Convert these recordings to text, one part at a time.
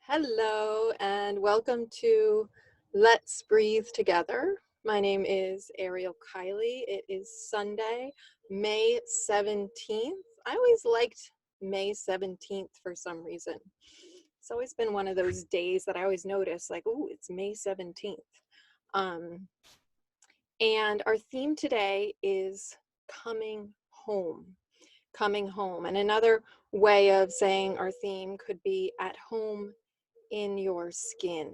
Hello and welcome to Let's Breathe Together. My name is Ariel Kiley. It is Sunday, May 17th. I always liked May 17th for some reason. It's always been one of those days that I always notice, like, oh, it's May 17th. And our theme today is coming home. Coming home. And another way of saying our theme could be at home in your skin.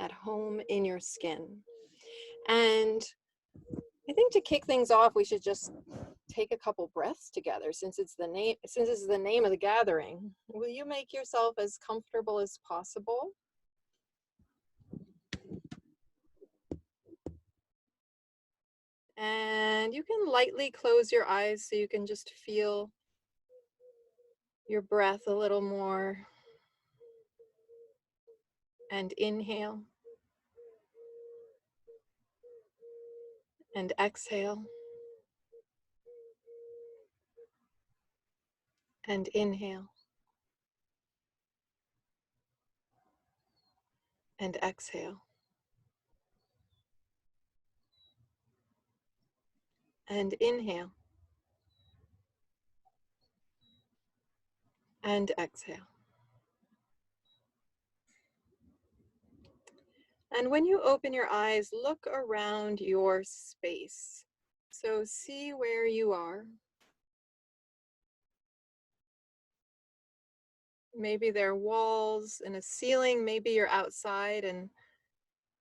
At home in your skin. And I think to kick things off, we should just take a couple breaths together since it's the name of the gathering. Will you make yourself as comfortable as possible? And you can lightly close your eyes so you can just feel your breath a little more. And inhale. And exhale. And inhale. And exhale. And inhale. And exhale. And when you open your eyes, look around your space. So see where you are. Maybe there are walls and a ceiling. Maybe you're outside and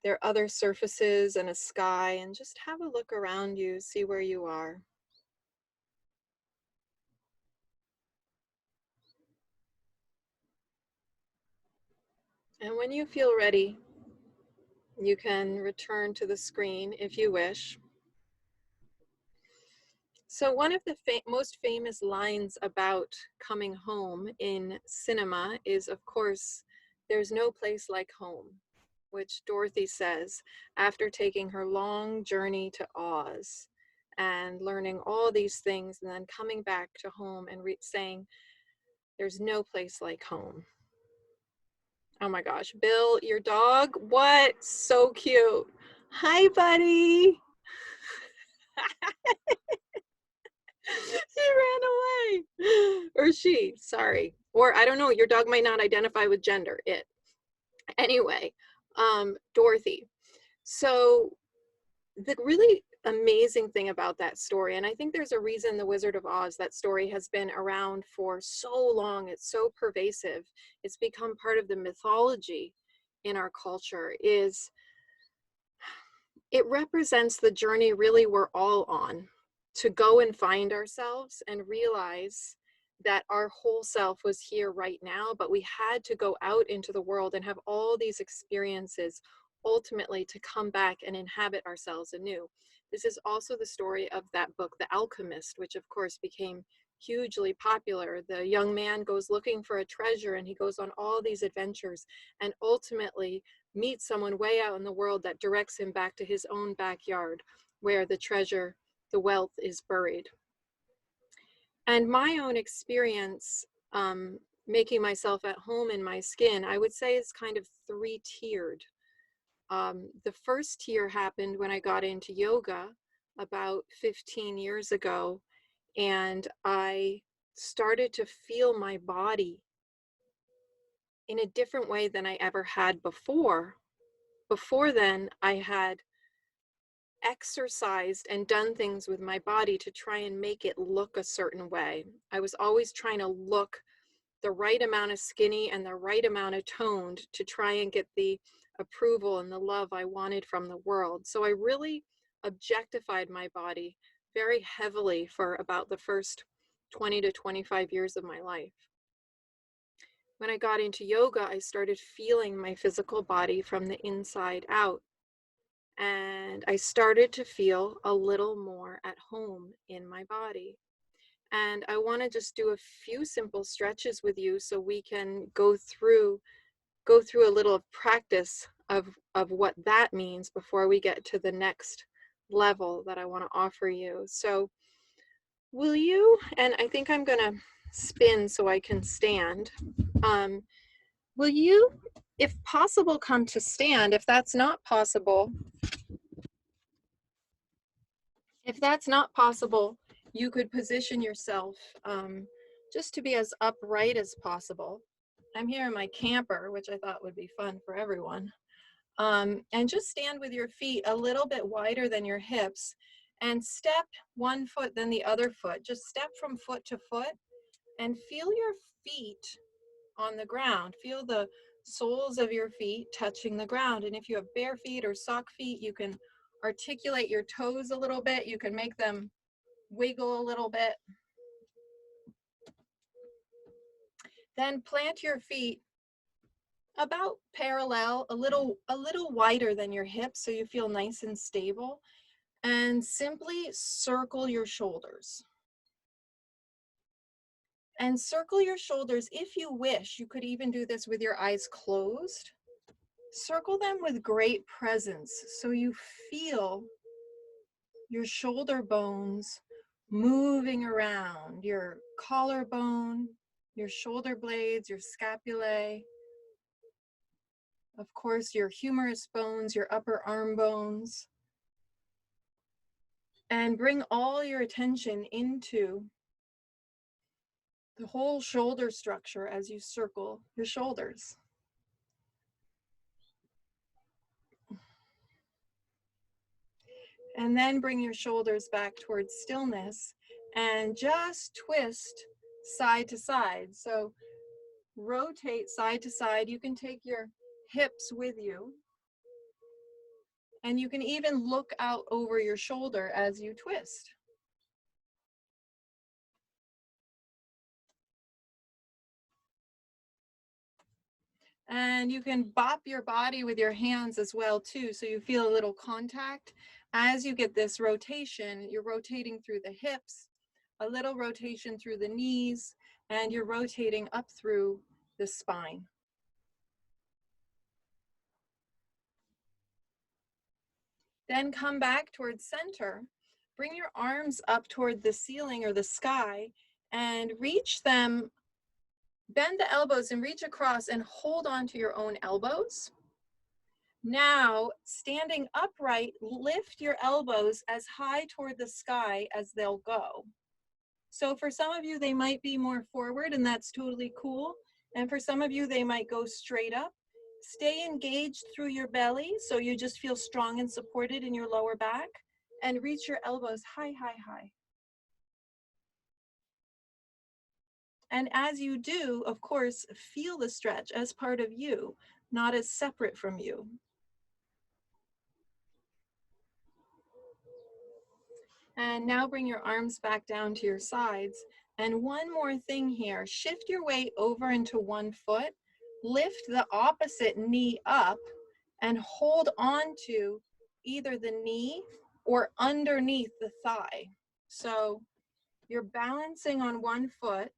there are other surfaces and a sky. And just have a look around you, see where you are. And when you feel ready, you can return to the screen if you wish. So one of the most famous lines about coming home in cinema is, of course, "There's no place like home," which Dorothy says after taking her long journey to Oz and learning all these things and then coming back to home and saying, "There's no place like home." Oh my gosh, Bill, your dog, what? So cute. Hi, buddy. He ran away. Or she, sorry. Or I don't know, your dog might not identify with gender, it. Anyway, Dorothy. So the really amazing thing about that story, and I think there's a reason The Wizard of Oz, that story has been around for so long, it's so pervasive, it's become part of the mythology in our culture, is it represents the journey really we're all on, to go and find ourselves and realize that our whole self was here right now, but we had to go out into the world and have all these experiences ultimately to come back and inhabit ourselves anew. This is also the story of that book, The Alchemist, which of course became hugely popular. The young man goes looking for a treasure and he goes on all these adventures and ultimately meets someone way out in the world that directs him back to his own backyard where the treasure, the wealth is buried. And my own experience making myself at home in my skin, I would say is kind of three-tiered. The first tier happened when I got into yoga about 15 years ago, and I started to feel my body in a different way than I ever had before. Before then, I had exercised and done things with my body to try and make it look a certain way. I was always trying to look the right amount of skinny and the right amount of toned to try and get the approval and the love I wanted from the world. So I really objectified my body very heavily for about the first 20 to 25 years of my life. When I got into yoga, I started feeling my physical body from the inside out. And I started to feel a little more at home in my body. And I want to just do a few simple stretches with you so we can go through a little practice of what that means before we get to the next level that I want to offer you. So will you, and I think I'm going to spin so I can stand, will you, if possible, come to stand? If that's not possible, you could position yourself just to be as upright as possible. I'm here in my camper, which I thought would be fun for everyone. And just stand with your feet a little bit wider than your hips and step one foot then the other foot. Just step from foot to foot and feel your feet on the ground. Feel the soles of your feet touching the ground. And if you have bare feet or sock feet, you can articulate your toes a little bit. You can make them wiggle a little bit. Then plant your feet about parallel, a little wider than your hips so you feel nice and stable. And simply circle your shoulders. And circle your shoulders if you wish. You could even do this with your eyes closed. Circle them with great presence so you feel your shoulder bones moving around, your collarbone, your shoulder blades, your scapulae, of course, your humerus bones, your upper arm bones. And bring all your attention into the whole shoulder structure as you circle your shoulders. And then bring your shoulders back towards stillness and just twist side to side. So rotate side to side. You can take your hips with you. And you can even look out over your shoulder as you twist. And you can bop your body with your hands as well too, so you feel a little contact. As you get this rotation, you're rotating through the hips, a little rotation through the knees, and you're rotating up through the spine. Then come back towards center. Bring your arms up toward the ceiling or the sky and reach them. Bend the elbows and reach across and hold on to your own elbows. Now, standing upright, lift your elbows as high toward the sky as they'll go. So for some of you, they might be more forward, and that's totally cool. And for some of you, they might go straight up. Stay engaged through your belly so you just feel strong and supported in your lower back, and reach your elbows high, high, high. And as you do, of course, feel the stretch as part of you, not as separate from you. And now bring your arms back down to your sides. And one more thing here, shift your weight over into one foot, lift the opposite knee up and hold on to either the knee or underneath the thigh. So you're balancing on one foot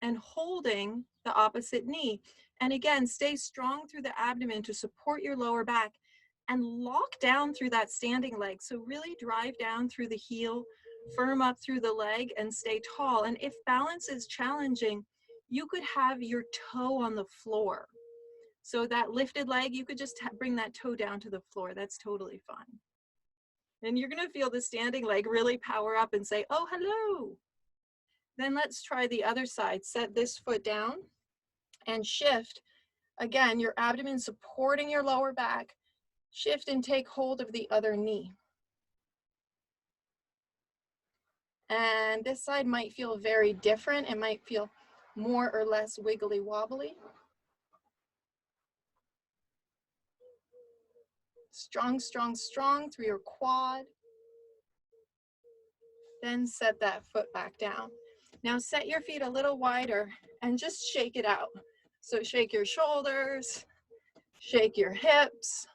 and holding the opposite knee. And again, stay strong through the abdomen to support your lower back and lock down through that standing leg. So really drive down through the heel, firm up through the leg and stay tall. And if balance is challenging, you could have your toe on the floor. So that lifted leg, you could just bring that toe down to the floor. That's totally fine. And you're gonna feel the standing leg really power up and say, oh, hello. Then let's try the other side. Set this foot down and shift. Again, your abdomen supporting your lower back. Shift and take hold of the other knee. And this side might feel very different. It might feel more or less wiggly wobbly. Strong, strong, strong through your quad. Then set that foot back down. Now set your feet a little wider and just shake it out. So shake your shoulders, shake your hips,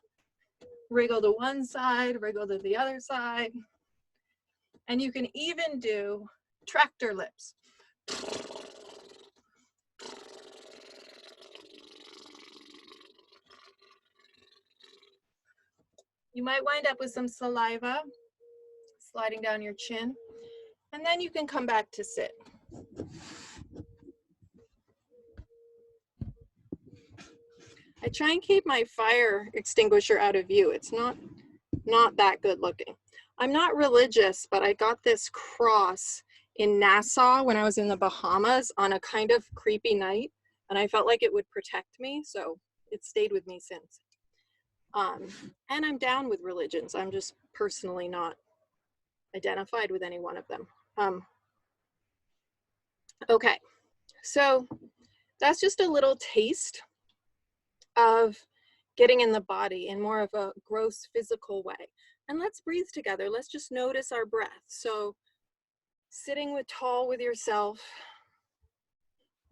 wriggle to one side, wriggle to the other side. And you can even do tractor lips. You might wind up with some saliva sliding down your chin. And then you can come back to sit. I try and keep my fire extinguisher out of view. It's not that good looking. I'm not religious, but I got this cross in Nassau when I was in the Bahamas on a kind of creepy night, and I felt like it would protect me, so it stayed with me since. And I'm down with religions. I'm just personally not identified with any one of them. Okay, so that's just a little taste of getting in the body in more of a gross physical way. And let's breathe together. Let's just notice our breath. So sitting with tall with yourself,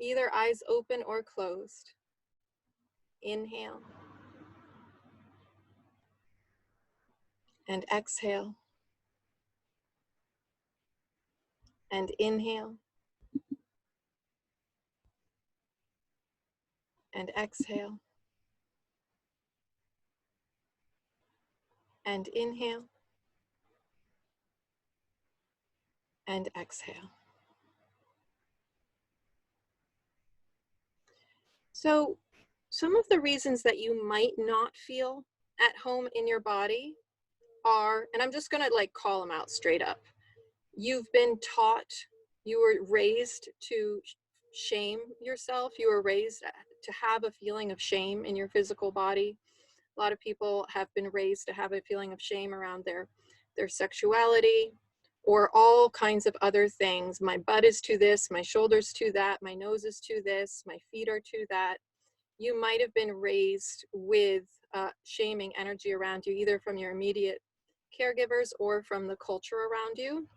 either eyes open or closed. Inhale. And exhale. And inhale. And exhale. And inhale. And exhale. So some of the reasons that you might not feel at home in your body are, and I'm just gonna like call them out straight up. You've been taught, you were raised to shame yourself. You were raised to have a feeling of shame in your physical body. A lot of people have been raised to have a feeling of shame around their sexuality or all kinds of other things. My butt is to this, my shoulders to that, my nose is to this, my feet are to that. You might have been raised with shaming energy around you, either from your immediate caregivers or from the culture around you.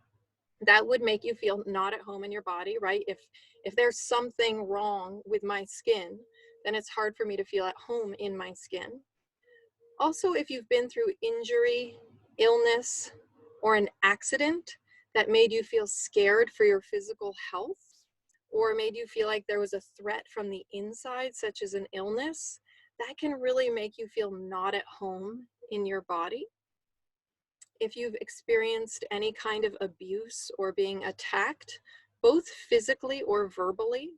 That would make you feel not at home in your body, right? If there's something wrong with my skin, then it's hard for me to feel at home in my skin. Also, if you've been through injury, illness, or an accident that made you feel scared for your physical health, or made you feel like there was a threat from the inside, such as an illness, that can really make you feel not at home in your body. If you've experienced any kind of abuse or being attacked, both physically or verbally,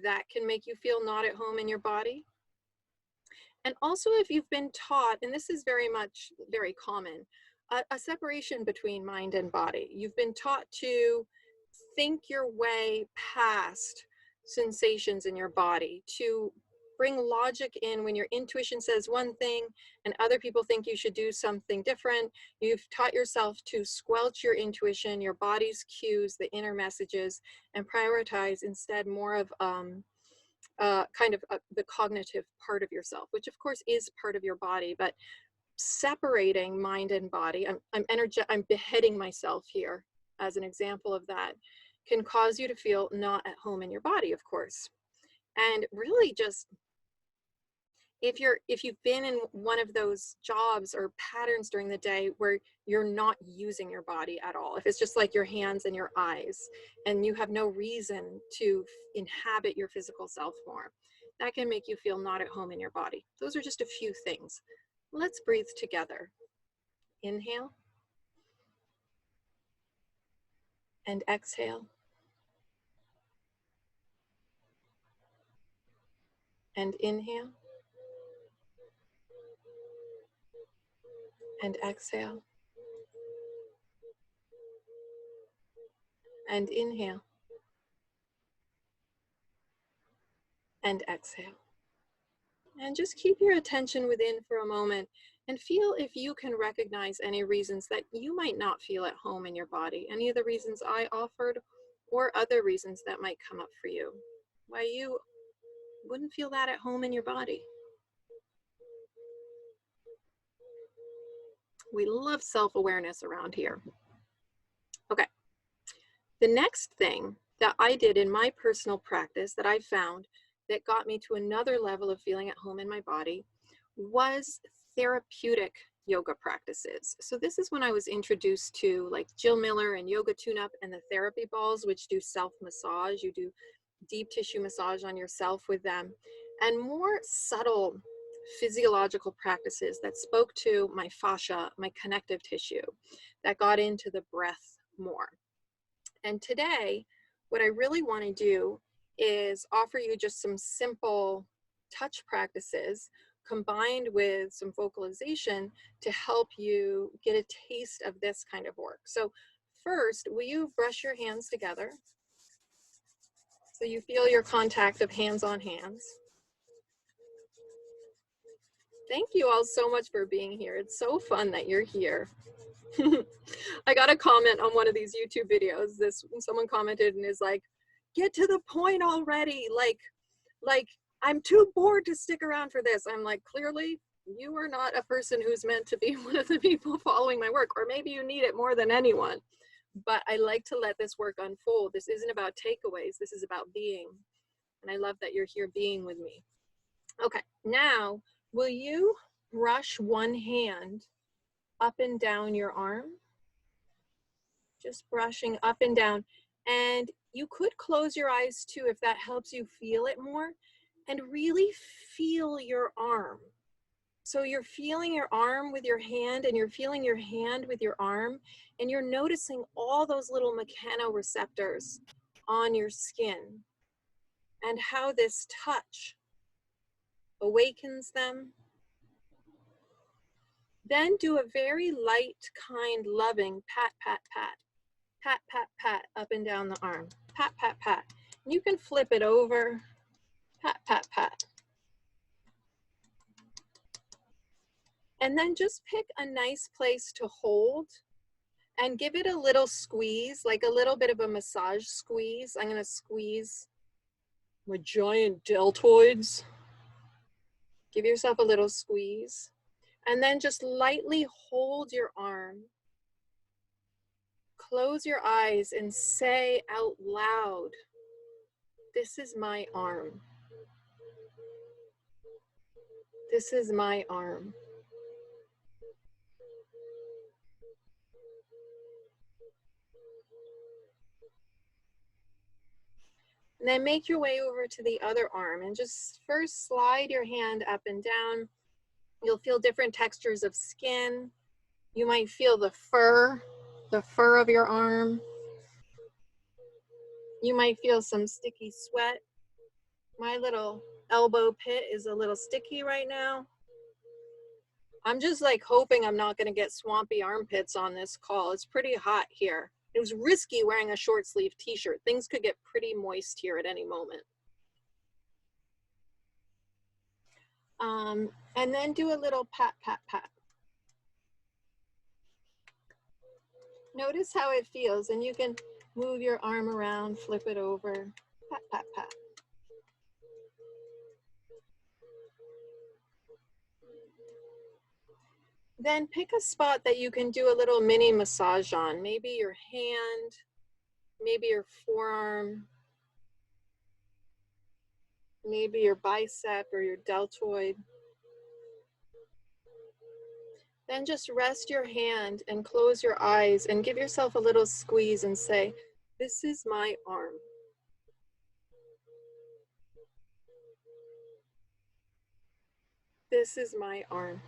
that can make you feel not at home in your body. And also if you've been taught, and this is very common, a separation between mind and body. You've been taught to think your way past sensations in your body, to bring logic in when your intuition says one thing and other people think you should do something different. You've taught yourself to squelch your intuition, your body's cues, the inner messages, and prioritize instead more of the cognitive part of yourself, which of course is part of your body, but separating mind and body, I'm beheading myself here as an example of that, can cause you to feel not at home in your body, of course. And really just, if you've been in one of those jobs or patterns during the day where you're not using your body at all, if it's just like your hands and your eyes and you have no reason to inhabit your physical self more, that can make you feel not at home in your body. Those are just a few things. Let's breathe together. Inhale and exhale. And inhale and exhale. And inhale and exhale. And just keep your attention within for a moment and feel if you can recognize any reasons that you might not feel at home in your body, any of the reasons I offered or other reasons that might come up for you, why you wouldn't feel that at home in your body. We love self-awareness around here. Okay. The next thing that I did in my personal practice that I found that got me to another level of feeling at home in my body was therapeutic yoga practices. So this is when I was introduced to like Jill Miller and Yoga Tune-Up and the therapy balls, which do self-massage. You do deep tissue massage on yourself with them, and more subtle physiological practices that spoke to my fascia, my connective tissue, that got into the breath more. And today, what I really want to do is offer you just some simple touch practices combined with some vocalization to help you get a taste of this kind of work. So first, will you brush your hands together so you feel your contact of hands on hands? Thank you all so much for being here. It's so fun that you're here. I got a comment on one of these YouTube videos. Someone commented and is like, get to the point already. Like I'm too bored to stick around for this. I'm like, clearly you are not a person who's meant to be one of the people following my work, or maybe you need it more than anyone. But I like to let this work unfold. This isn't about takeaways. This is about being. And I love that you're here being with me. Okay, now, will you brush one hand up and down your arm? Just brushing up and down. And you could close your eyes too if that helps you feel it more. And really feel your arm. So you're feeling your arm with your hand, and you're feeling your hand with your arm, and you're noticing all those little mechanoreceptors on your skin and how this touch awakens them. Then do a very light, kind, loving pat, pat, pat, pat, pat, pat up and down the arm. Pat, pat, pat. And you can flip it over. Pat, pat, pat. And then just pick a nice place to hold and give it a little squeeze, like a little bit of a massage squeeze. I'm going to squeeze my giant deltoids. Give yourself a little squeeze. And then just lightly hold your arm. Close your eyes and say out loud, this is my arm. This is my arm. And then make your way over to the other arm and just first slide your hand up and down. You'll feel different textures of skin. You might feel the fur of your arm. You might feel some sticky sweat. My little elbow pit is a little sticky right now. I'm just like hoping I'm not going to get swampy armpits on this call. It's pretty hot here. It was risky wearing a short sleeve t-shirt. Things could get pretty moist here at any moment. And then do a little pat, pat, pat. Notice how it feels, and you can move your arm around, flip it over, pat, pat, pat. Then pick a spot that you can do a little mini massage on. Maybe your hand, maybe your forearm, maybe your bicep or your deltoid. Then just rest your hand and close your eyes and give yourself a little squeeze and say, this is my arm. This is my arm.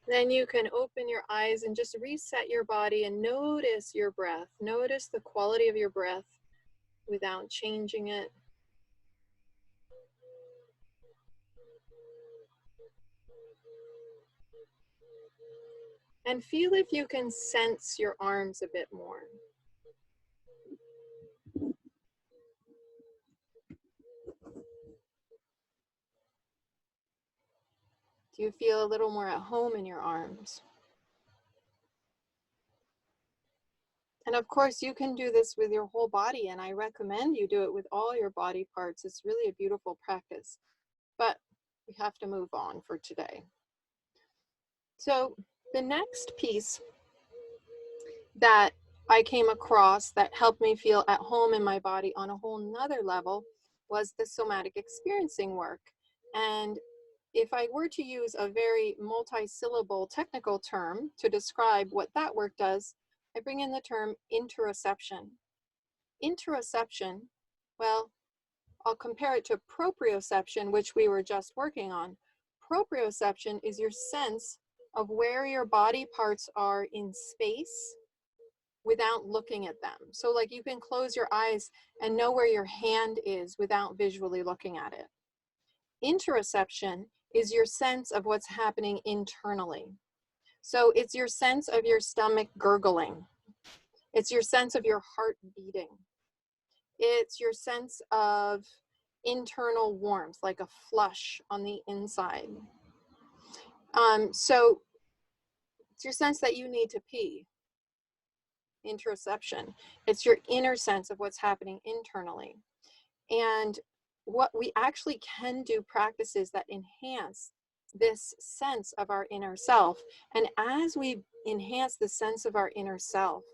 Then you can open your eyes and just reset your body and notice your breath. Notice the quality of your breath without changing it. And feel if you can sense your arms a bit more. Do you feel a little more at home in your arms? And of course, you can do this with your whole body, and I recommend you do it with all your body parts. It's really a beautiful practice, but we have to move on for today. So the next piece that I came across that helped me feel at home in my body on a whole nother level was the somatic experiencing work. And if I were to use a very multi-syllable technical term to describe what that work does, I bring in the term interoception. Interoception, well, I'll compare it to proprioception, which we were just working on. Proprioception is your sense of where your body parts are in space without looking at them. So like you can close your eyes and know where your hand is without visually looking at it. Interoception is your sense of what's happening internally. So it's your sense of your stomach gurgling. It's your sense of your heart beating. It's your sense of internal warmth, like a flush on the inside. So it's your sense that you need to pee. Interoception. It's your inner sense of what's happening internally. And what we actually can do practices that enhance this sense of our inner self. And as we enhance the sense of our inner self,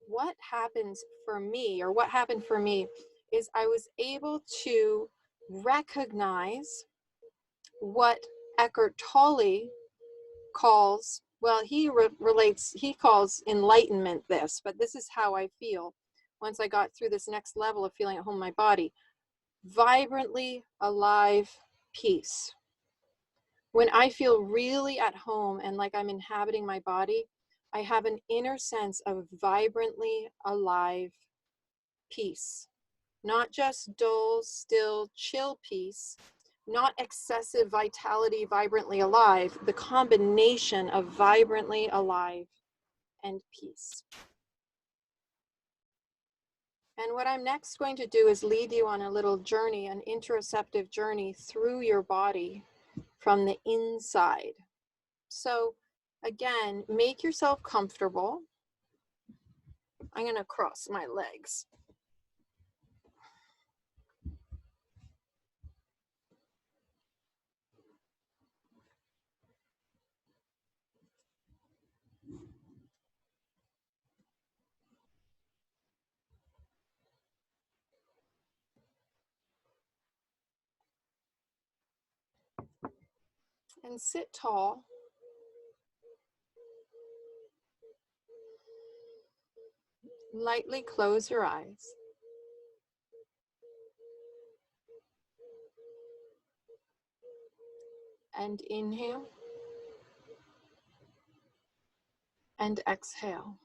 what happens for me, or what happened for me, is I was able to recognize what Eckhart Tolle calls, well, he calls enlightenment this, but this is how I feel once I got through this next level of feeling at home in my body. Vibrantly alive peace. When I feel really at home and like I'm inhabiting my body, I have an inner sense of vibrantly alive peace. Not just dull, still, chill peace, not excessive vitality, vibrantly alive, the combination of vibrantly alive and peace. And what I'm next going to do is lead you on a little journey, an interoceptive journey through your body from the inside. So again, make yourself comfortable. I'm going to cross my legs. And sit tall. Lightly close your eyes. And inhale. And exhale.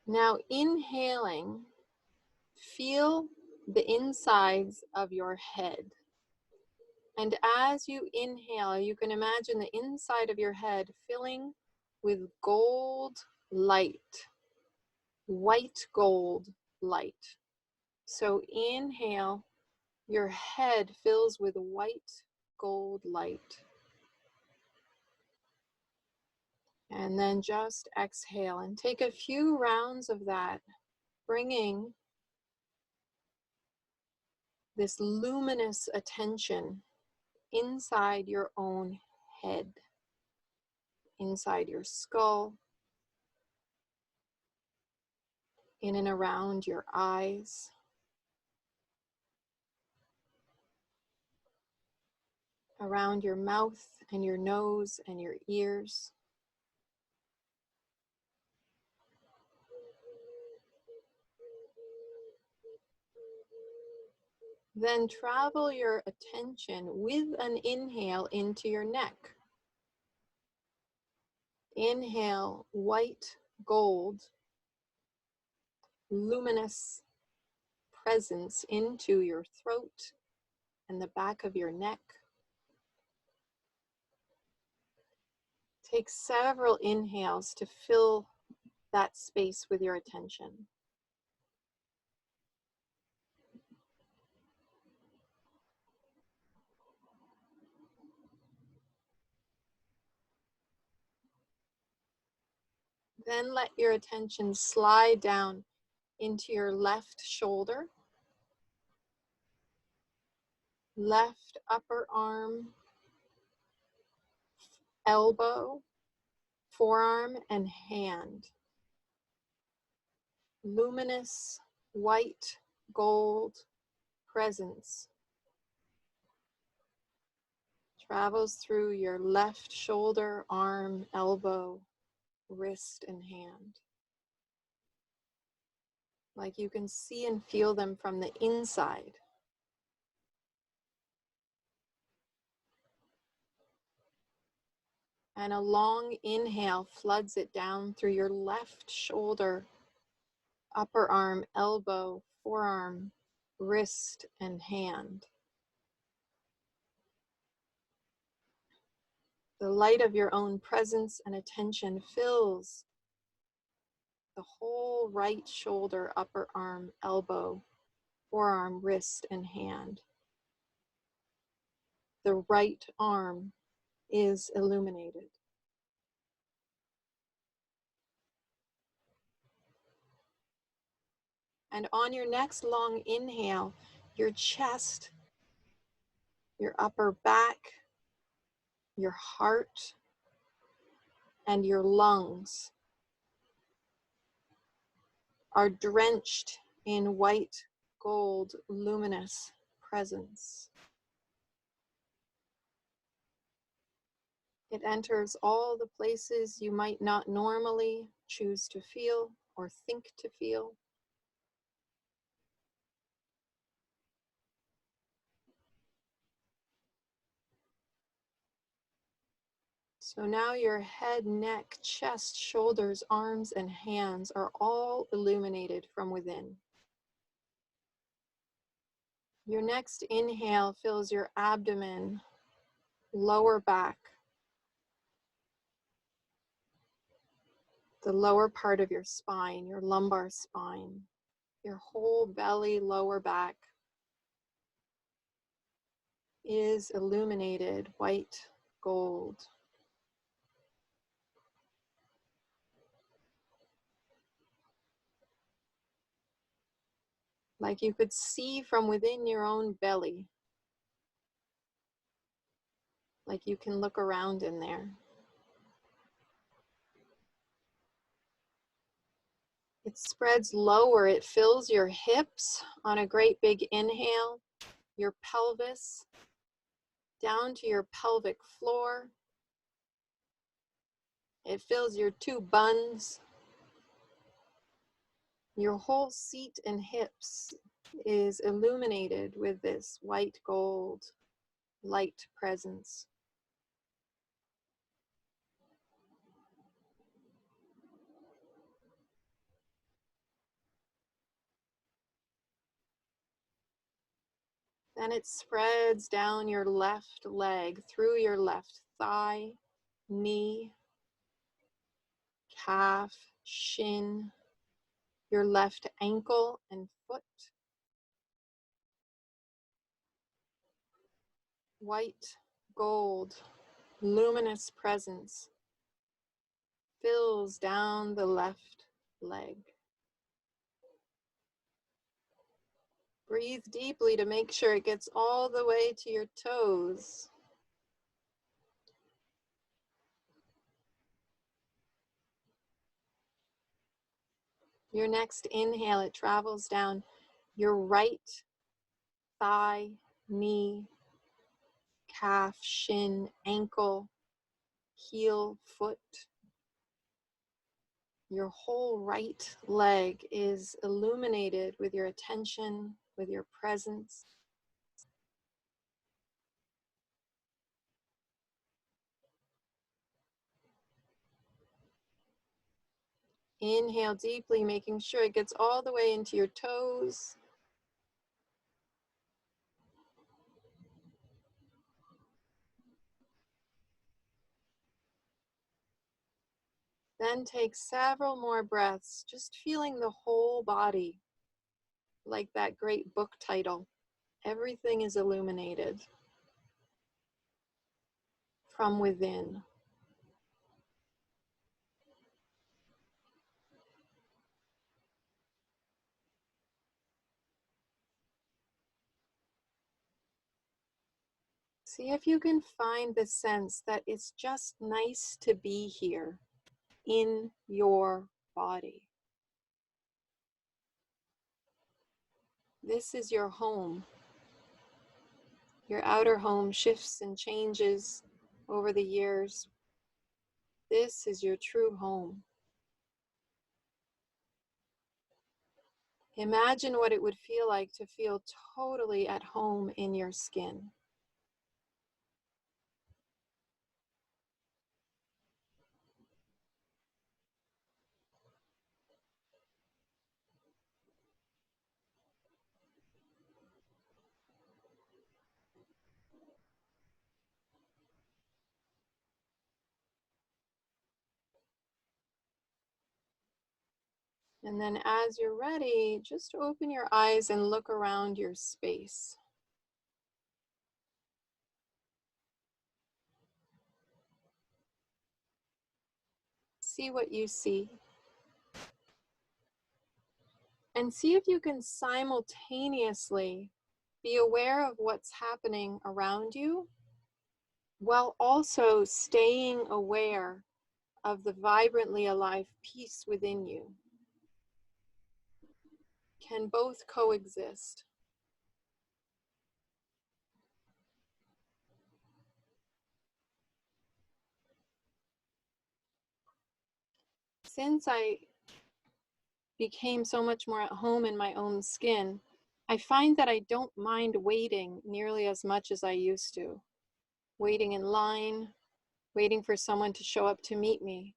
Now inhaling, feel the insides of your head. And as you inhale, you can imagine the inside of your head filling with gold light, white gold light. So inhale, your head fills with white gold light. And then just exhale and take a few rounds of that, bringing this luminous attention inside your own head, inside your skull, in and around your eyes, around your mouth and your nose and your ears. Then travel your attention with an inhale into your neck. Inhale, white gold, luminous presence into your throat and the back of your neck. Take several inhales to fill that space with your attention. Then let your attention slide down into your left shoulder, left upper arm, elbow, forearm, and hand. Luminous white gold presence travels through your left shoulder, arm, elbow, wrist, and hand. Like you can see and feel them from the inside. And a long inhale floods it down through your left shoulder, upper arm, elbow, forearm, wrist, and hand. The light of your own presence and attention fills the whole right shoulder, upper arm, elbow, forearm, wrist, and hand. The right arm is illuminated. And on your next long inhale, your chest, your upper back, your heart, and your lungs are drenched in white, gold, luminous presence. It enters all the places you might not normally choose to feel or think to feel. So now your head, neck, chest, shoulders, arms, and hands are all illuminated from within. Your next inhale fills your abdomen, lower back, the lower part of your spine, your lumbar spine, your whole belly, lower back is illuminated white gold. Like you could see from within your own belly. Like you can look around in there. It spreads lower, it fills your hips on a great big inhale, your pelvis, down to your pelvic floor. It fills your two buns. Your whole seat and hips is illuminated with this white gold light presence. Then it spreads down your left leg, through your left thigh, knee, calf, shin, your left ankle and foot. White, gold, luminous presence fills down the left leg. Breathe deeply to make sure it gets all the way to your toes. Your next inhale, it travels down your right thigh, knee, calf, shin, ankle, heel, foot. Your whole right leg is illuminated with your attention, with your presence. Inhale deeply, making sure it gets all the way into your toes. Then take several more breaths, just feeling the whole body, like that great book title. Everything is illuminated from within. See if you can find the sense that it's just nice to be here in your body. This is your home. Your outer home shifts and changes over the years. This is your true home. Imagine what it would feel like to feel totally at home in your skin. And then as you're ready, just open your eyes and look around your space. See what you see. And see if you can simultaneously be aware of what's happening around you while also staying aware of the vibrantly alive peace within you. Can both coexist? Since I became so much more at home in my own skin, I find that I don't mind waiting nearly as much as I used to. Waiting in line, waiting for someone to show up to meet me,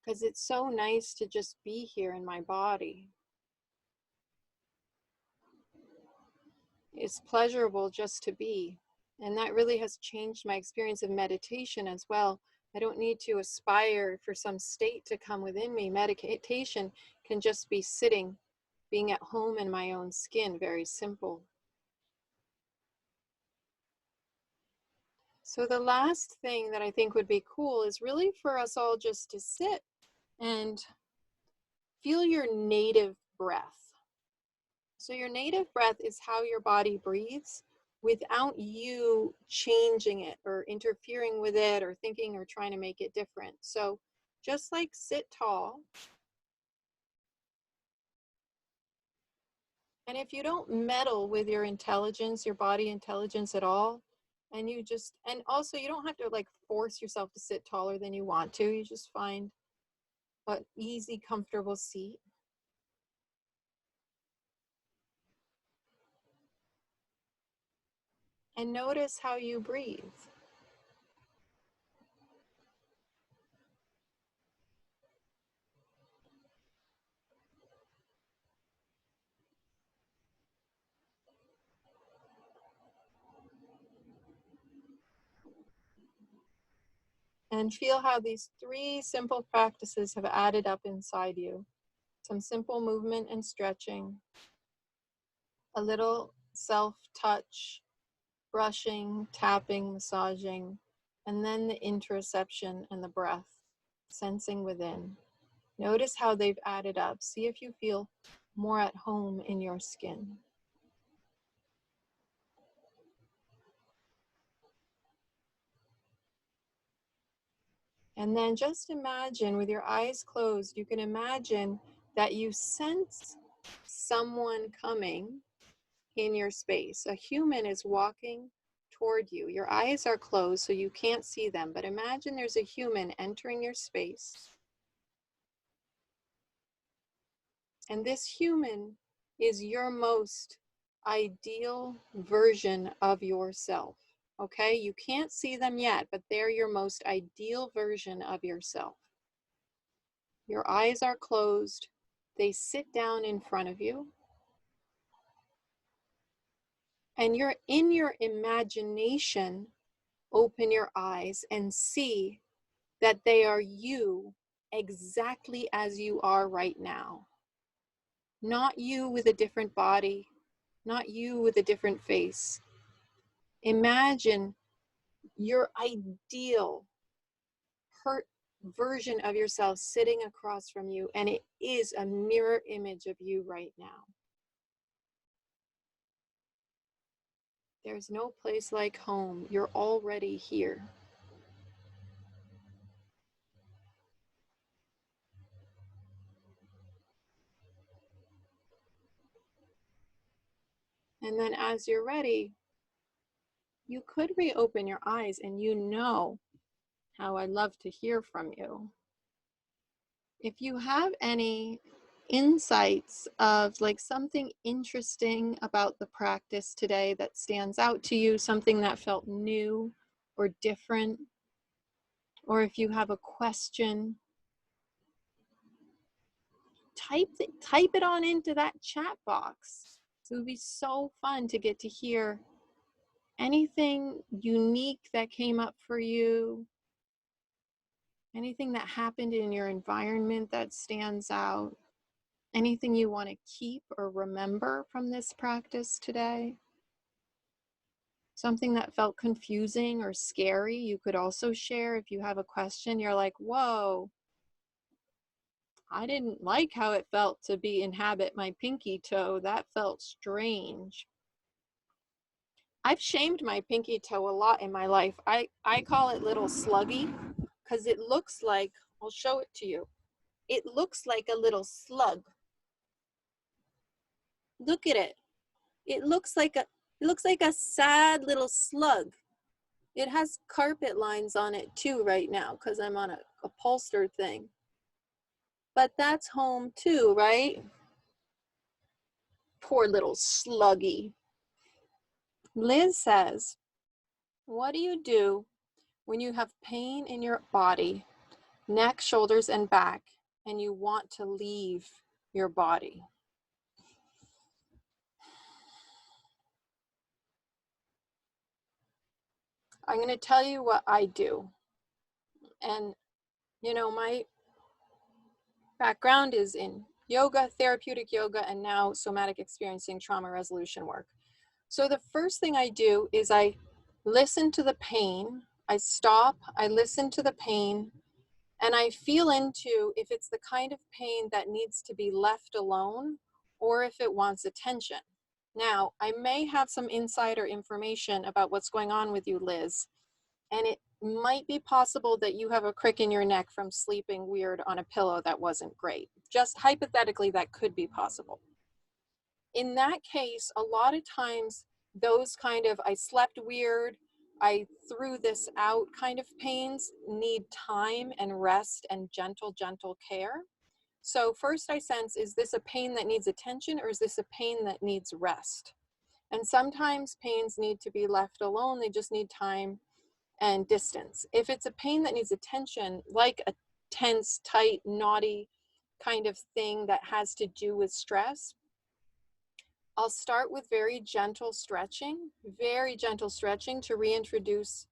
because it's so nice to just be here in my body. It's pleasurable just to be. And that really has changed my experience of meditation as well. I don't need to aspire for some state to come within me. Meditation can just be sitting, being at home in my own skin, very simple. So the last thing that I think would be cool is really for us all just to sit and feel your native breath. So your native breath is how your body breathes without you changing it or interfering with it or thinking or trying to make it different. So just like sit tall. And if you don't meddle with your intelligence, your body intelligence at all, and you just, and also you don't have to like force yourself to sit taller than you want to. You just find an easy, comfortable seat. And notice how you breathe. And feel how these 3 simple practices have added up inside you. Some simple movement and stretching, a little self-touch, brushing, tapping, massaging, and then the interoception and the breath, sensing within. Notice how they've added up. See if you feel more at home in your skin. And then just imagine with your eyes closed, you can imagine that you sense someone coming in your space. A human is walking toward you. Your eyes are closed, so you can't see them, but imagine there's a human entering your space. And this human is your most ideal version of yourself. Okay, you can't see them yet, but they're your most ideal version of yourself. Your eyes are closed. They sit down in front of you. And you're in your imagination, open your eyes and see that they are you exactly as you are right now. Not you with a different body, not you with a different face. Imagine your ideal version of yourself sitting across from you, and it is a mirror image of you right now. There's no place like home. You're already here. And then as you're ready, you could reopen your eyes, and you know how I love to hear from you. If you have any insights of like something interesting about the practice today that stands out to you, something that felt new or different, or if you have a question, type it on into that chat box. It would be so fun to get to hear anything unique that came up for you, anything that happened in your environment that stands out, Anything you want to keep or remember from this practice today? Something that felt confusing or scary, you could also share. If you have a question, you're like, whoa, I didn't like how it felt to inhabit my pinky toe. That felt strange. I've shamed my pinky toe a lot in my life. I call it little sluggy because it looks like, I'll show it to you. It looks like a little slug. Look at it. It looks like a sad little slug. It has carpet lines on it too right now because I'm on a upholstered thing. But that's home too, right? Poor little sluggy. Liz says, what do you do when you have pain in your body, neck, shoulders, and back, and you want to leave your body? I'm going to tell you what I do. And, you know, my background is in yoga, therapeutic yoga, and now somatic experiencing trauma resolution work. So the first thing I do is I listen to the pain. I stop, I listen to the pain, and I feel into if it's the kind of pain that needs to be left alone or if it wants attention. Now, I may have some insider information about what's going on with you, Liz, and it might be possible that you have a crick in your neck from sleeping weird on a pillow that wasn't great. Just hypothetically, that could be possible. In that case, a lot of times those kind of I slept weird, I threw this out kind of pains need time and rest and gentle care. So first I sense, is this a pain that needs attention or is this a pain that needs rest? And sometimes pains need to be left alone. They just need time and distance. If it's a pain that needs attention, like a tense, tight, knotty kind of thing that has to do with stress, I'll start with very gentle stretching to reintroduce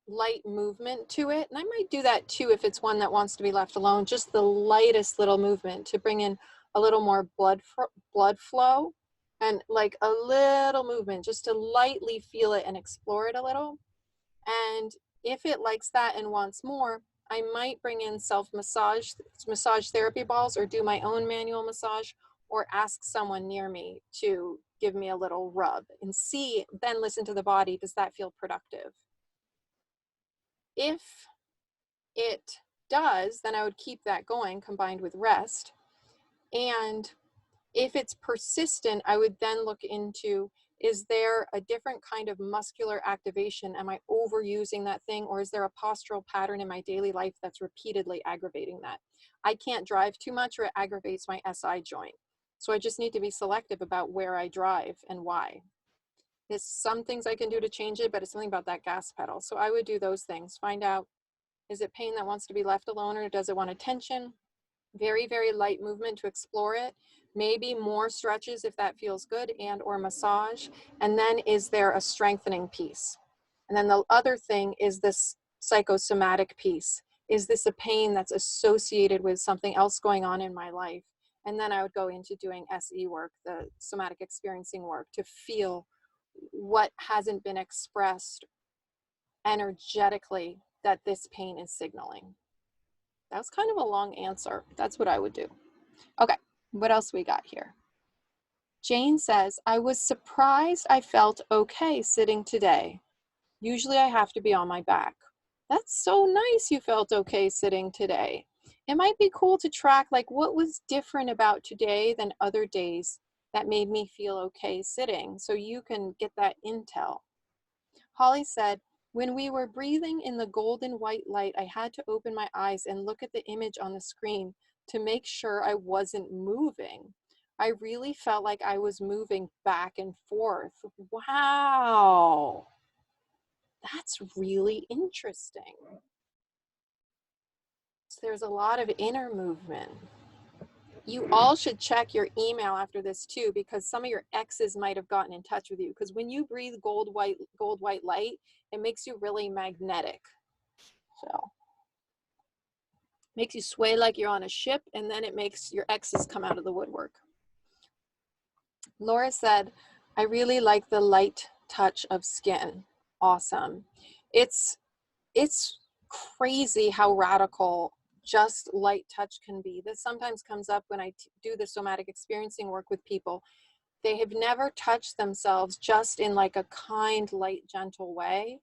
light movement to it. And I might do that too if it's one that wants to be left alone, just the lightest little movement to bring in a little more blood flow and like a little movement just to lightly feel it and explore it a little. And if it likes that and wants more, I might bring in massage therapy balls or do my own manual massage or ask someone near me to give me a little rub and see, then listen to the body. Does that feel productive? If it does, then I would keep that going combined with rest. And if it's persistent, I would then look into, is there a different kind of muscular activation? Am I overusing that thing? Or is there a postural pattern in my daily life that's repeatedly aggravating that? I can't drive too much or it aggravates my SI joint. So I just need to be selective about where I drive and why. There's some things I can do to change it, but it's something about that gas pedal. So I would do those things. Find out, is it pain that wants to be left alone or does it want attention? Very, very light movement to explore it. Maybe more stretches if that feels good and or massage. And then is there a strengthening piece? And then the other thing is this psychosomatic piece. Is this a pain that's associated with something else going on in my life? And then I would go into doing SE work, the somatic experiencing work, to feel what hasn't been expressed energetically that this pain is signaling. That was kind of a long answer. That's what I would do. Okay, what else we got here? Jane says, I was surprised I felt okay sitting today. Usually I have to be on my back. That's so nice you felt okay sitting today. It might be cool to track like what was different about today than other days that made me feel okay sitting, so you can get that intel. Holly said, when we were breathing in the golden white light, I had to open my eyes and look at the image on the screen to make sure I wasn't moving. I really felt like I was moving back and forth. Wow. That's really interesting. So there's a lot of inner movement. You all should check your email after this too, because some of your exes might have gotten in touch with you. Because when you breathe gold white light, it makes you really magnetic. So Makes you sway like you're on a ship, and then it makes your exes come out of the woodwork. Laura said, I really like the light touch of skin. Awesome. It's crazy how radical just light touch can be. This sometimes comes up when I do the somatic experiencing work with people. They have never touched themselves just in like a kind, light, gentle way.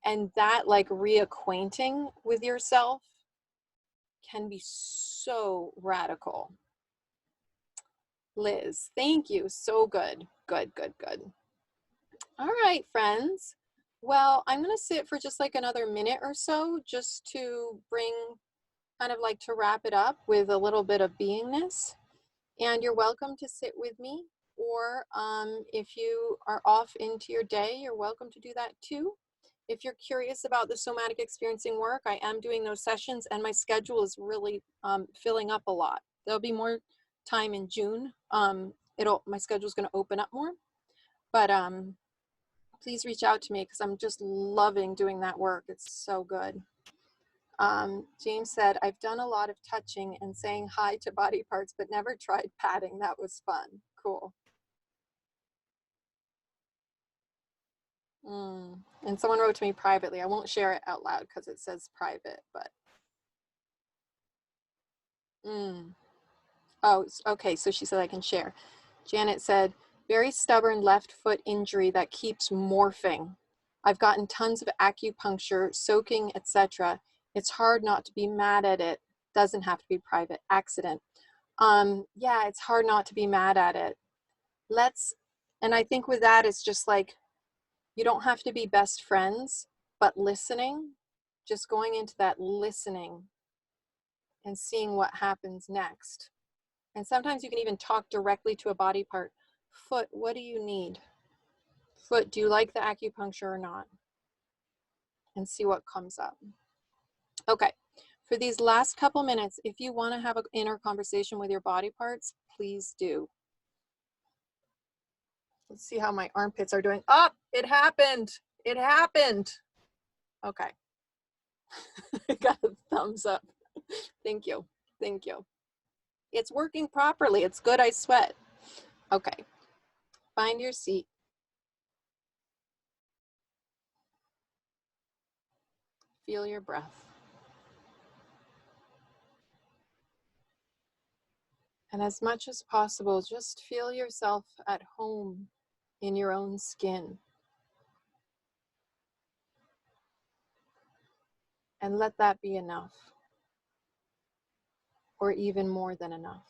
And that like reacquainting with yourself can be so radical. Liz, thank you. So good. Good, good, good. All right, friends. Well, I'm going to sit for just like another minute or so just to bring kind of like to wrap it up with a little bit of beingness. And you're welcome to sit with me, or if you are off into your day, you're welcome to do that too. If you're curious about the somatic experiencing work, I am doing those sessions, and my schedule is really filling up a lot. There'll be more time in June. My schedule is going to open up more, but please reach out to me because I'm just loving doing that work. It's so good. James said, I've done a lot of touching and saying hi to body parts, but never tried patting. That was fun. Cool. And someone wrote to me privately. I won't share it out loud because it says private, but. Oh, okay. So she said I can share. Janet said, very stubborn left foot injury that keeps morphing. I've gotten tons of acupuncture, soaking, etc. It's hard not to be mad at it. Doesn't have to be private. Accident. Yeah, it's hard not to be mad at it. And I think with that, it's just like, you don't have to be best friends, but listening, just going into that listening and seeing what happens next. And sometimes you can even talk directly to a body part. Foot, what do you need? Foot, do you like the acupuncture or not? And see what comes up. Okay, for these last couple minutes, if you want to have an inner conversation with your body parts, please do. Let's see how my armpits are doing. Oh, it happened. It happened. Okay. I got a thumbs up. Thank you. Thank you. It's working properly. It's good I sweat. Okay. Find your seat. Feel your breath. And as much as possible, just feel yourself at home in your own skin. And let that be enough, or even more than enough.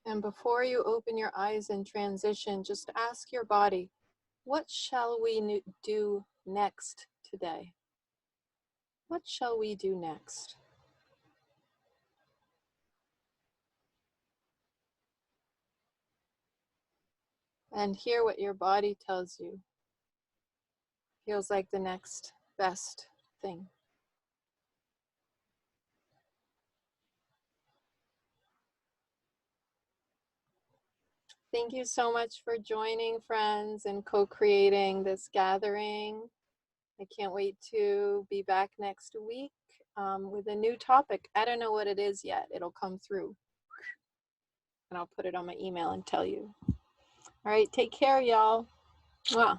And before you open your eyes in transition, just ask your body, what shall we do next today? What shall we do next? And hear what your body tells you. Feels like the next best thing. Thank you so much for joining, friends, and co-creating this gathering. I can't wait to be back next week with a new topic. I don't know what it is yet. It'll come through. And I'll put it on my email and tell you. All right, take care, y'all. Mwah.